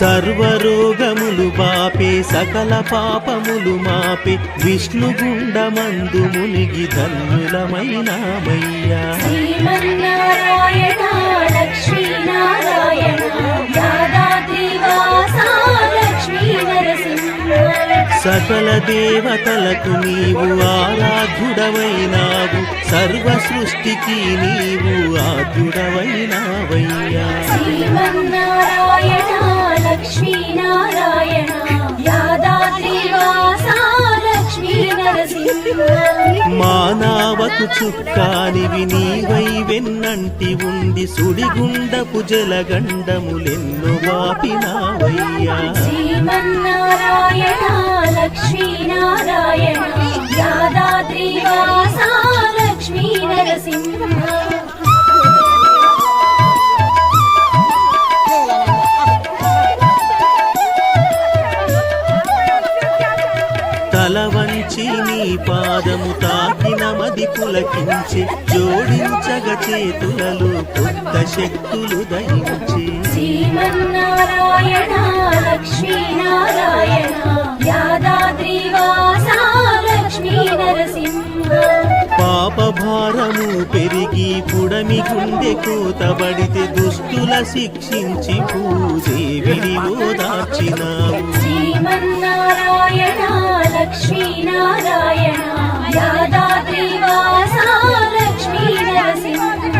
సర్వరోగములు బాపే సకల పాపములు మాపే విష్ణుగుండమందు మునిగి ధన్యులమైనామయ్యా శ్రీమన్నారాయణ లక్ష్మీనారాయణ యాదాద్రివాస లక్ష్మీ నరసింహ సకల దేవతలకు నీవు ఆరాధ్యుడవైనావు సర్వ సృష్టికి నీవు ఆద్యుడవైనావయ్యా శ్రీమన్నారాయణ లక్ష్మీనారాయణ యాదాద్రివాస లక్ష్మీ నరసింహ మానవకు చుక్కానివి నీవై వెన్నంటి ఉండి సుడిగుండపు జలగండములెన్ను వాపినావయ్యా శ్రీమన్నారాయణ లక్ష్మీనారాయణ యాదాద్రివాస లక్ష్మీ నరసింహ తల వంచి నీ పాదము తాకిన మది పులకించి జోడించగ చేతులలో కొత్త శక్తులు దయించి శ్రీమన్నారాయణ లక్ష్మీనారాయణ యాదాద్రివాస లక్ష్మీ నరసింహ పాప భారము పెరిగి పుడమి గుండె కోతబడితే దుష్టుల శిక్షించి భూదేవిని ఓదార్చినావు శ్రీమన్నారాయణ లక్ష్మీనారాయణ యాదాద్రివాస లక్ష్మీ నరసింహ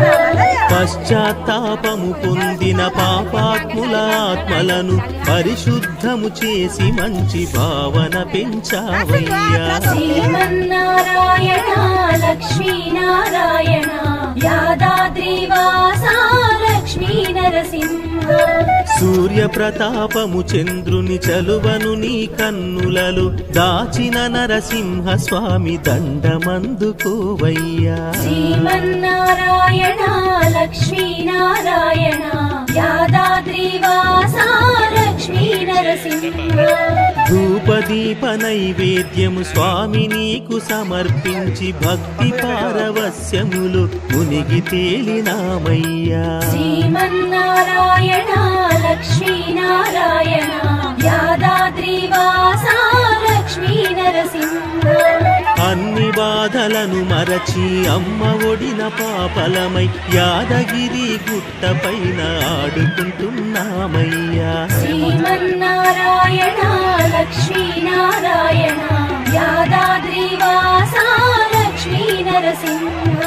పశ్చాత్తాపము పొందిన పాపాత్ముల ఆత్మలను పరిశుద్ధము చేసి మంచి భావన పెంచావయ్యా శ్రీమన్నారాయణ లక్ష్మీనారాయణ యాదాద్రివాస లక్ష్మీ నరసింహ సూర్య ప్రతాపము చంద్రుని చలువను నీ కన్నులలో దాచిన నరసింహ స్వామి దండమందుకోవయ్యా శ్రీమన్నారాయణ లక్ష్మీనారాయణ యాదాద్రివాస లక్ష్మీ నరసింహ ధూపదీప నైవేద్యము స్వామి నీకు సమర్పించి భక్తి పారవస్యములు మునిగి తేలినామయ్యా శ్రీమన్నారాయణ లక్ష్మీనారాయణ యాదాద్రివాస లక్ష్మీ నరసింహ అన్ని బాధలను మరచి అమ్మ ఒడిన పాపలమై యాదగిరి గుట్ట పైన ఆడుకుంటున్నామయ్యా శ్రీమన్నారాయణ లక్ష్మీనారాయణ యాదాద్రివాస లక్ష్మీ నరసింహ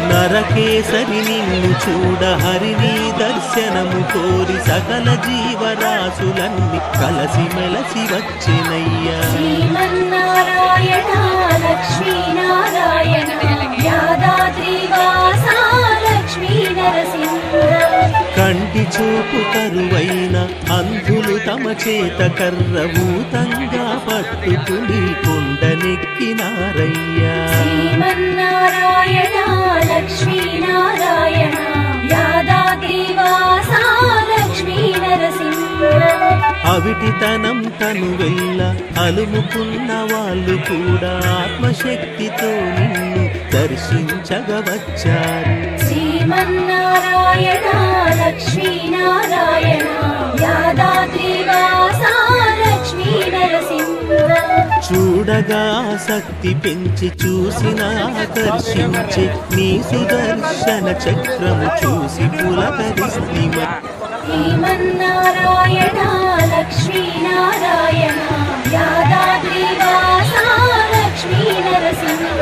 నరకేసరి నిన్ను చూడ హరిని దర్శనము కోరి సకల జీవరాశులన్నీ కలసి మెలసి వచ్చినయ్యా శ్రీమన్నారాయణ లక్ష్మీనారాయణ యాదాద్రివాస లక్ష్మీ నరసింహ కంటి చూపు కరువైన అంధులు తమ చేత కర్రవూతంగా పట్టుకుని కొండనెక్కినారయ్యా శ్రీమన్నారాయణ లక్ష్మీనారాయణ యాదాద్రివాస లక్ష్మీ నరసింహ అవిటితనం తను వెళ్ళ అలుముకున్న వాళ్ళు కూడా ఆత్మశక్తితో నిన్ను దర్శించగవచ్చారు శ్రీమన్నారాయణ లక్ష్మీనారాయణ యాదాద్రివాస లక్ష్మీ నరసింహ చూడగా ఆసక్తి పెంచి చూసిన ఆకర్షించి నీ సుదర్శన చక్రము చూసి పులకరిస్తిమ శ్రీమన్నారాయణ లక్ష్మీనారాయణ యాదాద్రివాస లక్ష్మీ నరసింహ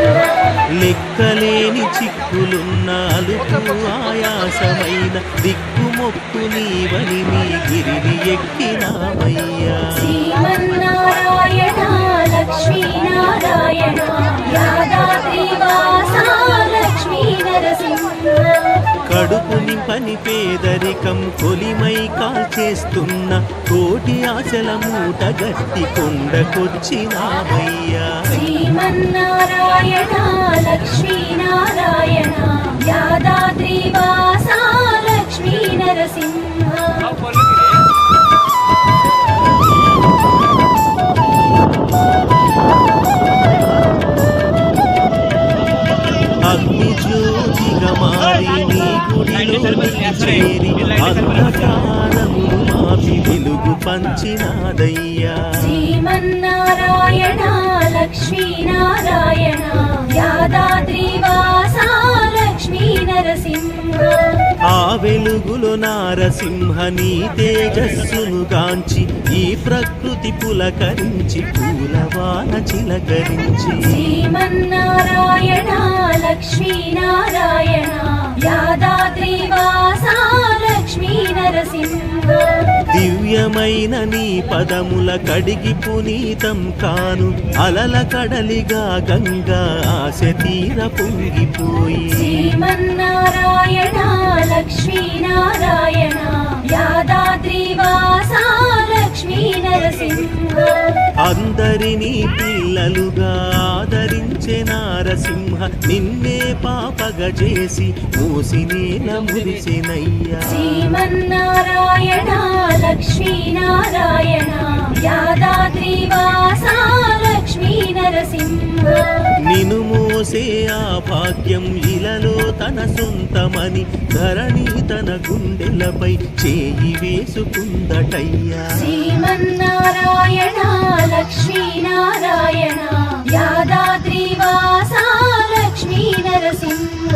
లెక్కలేని చిక్కులున్న అలుపు ఆయాసమైన దిక్కుమొక్కు నీవని నీ గిరిని ఎక్కినామయ్యా శ్రీమన్నారాయణ లక్ష్మీనారాయణ యాదాద్రివాస లక్ష్మీ నరసింహ కడుపు నింపని పేదరికం కొలిమై కాల్చేస్తున్న కోటి ఆశల మూట గట్టి కొండకొచ్చినామయ్యా శ్రీమన్నారాయణ లక్ష్మీనారాయణ యాదాద్రివాస లక్ష్మీ లక్ష్మీ నరసింహ అగ్ని జ్యోతిగా మారి నీ గుడిలోనికి చేరి అంధకారమును మాపి వెలుగు పంచినాదయ్యా. శ్రీమన్నారాయణ లక్ష్మీనారాయణ యాదాద్రివాస లక్ష్మీ నరసింహ ఆ వెలుగులో నారసింహ నీ తేజస్సును గాంచి ఈ ప్రకృతి పులకరించి పూలవాన చిలకరించి. శ్రీమన్నారాయణ లక్ష్మీనారాయణ యాదాద్రివాస లక్ష్మీ నరసింహ దివ్యమైన నీ పదముల కడిగి పునీతం కాను అలల కడలిగా గంగా ఆశ తీర పొంగిపోయి. శ్రీమన్నారాయణ లక్ష్మీనారాయణ యాదాద్రివాస లక్ష్మీ నరసింహ అందరినీ పిల్లలుగా ఆదరించే నారసింహ నిన్నే పాపగా చేసి మూసినేల మురిసెనయ్యా. శ్రీమన్నారాయణ లక్ష్మీనారాయణ యాదాద్రివాస లక్ష్మీ నరసింహ నిను మోసే ఆ భాగ్యం ఇలలో తన సొంతమని ధరణి తన గుండెలపై చేయి వేసుకుందటయ్యా. శ్రీమన్నారాయణ లక్ష్మీనారాయణ యాదాద్రివాస లక్ష్మీ నరసింహ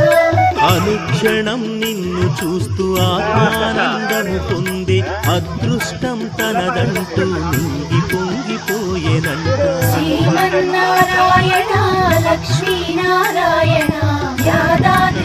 అనుక్షణం నిన్ను చూస్తూ ఆత్మానందము పొందే అదృష్టం తనదంటూ నింగి పొంగిపోయేనంట. శ్రీమన్నారాయణ లక్ష్మీనారాయణ యాదాద్రి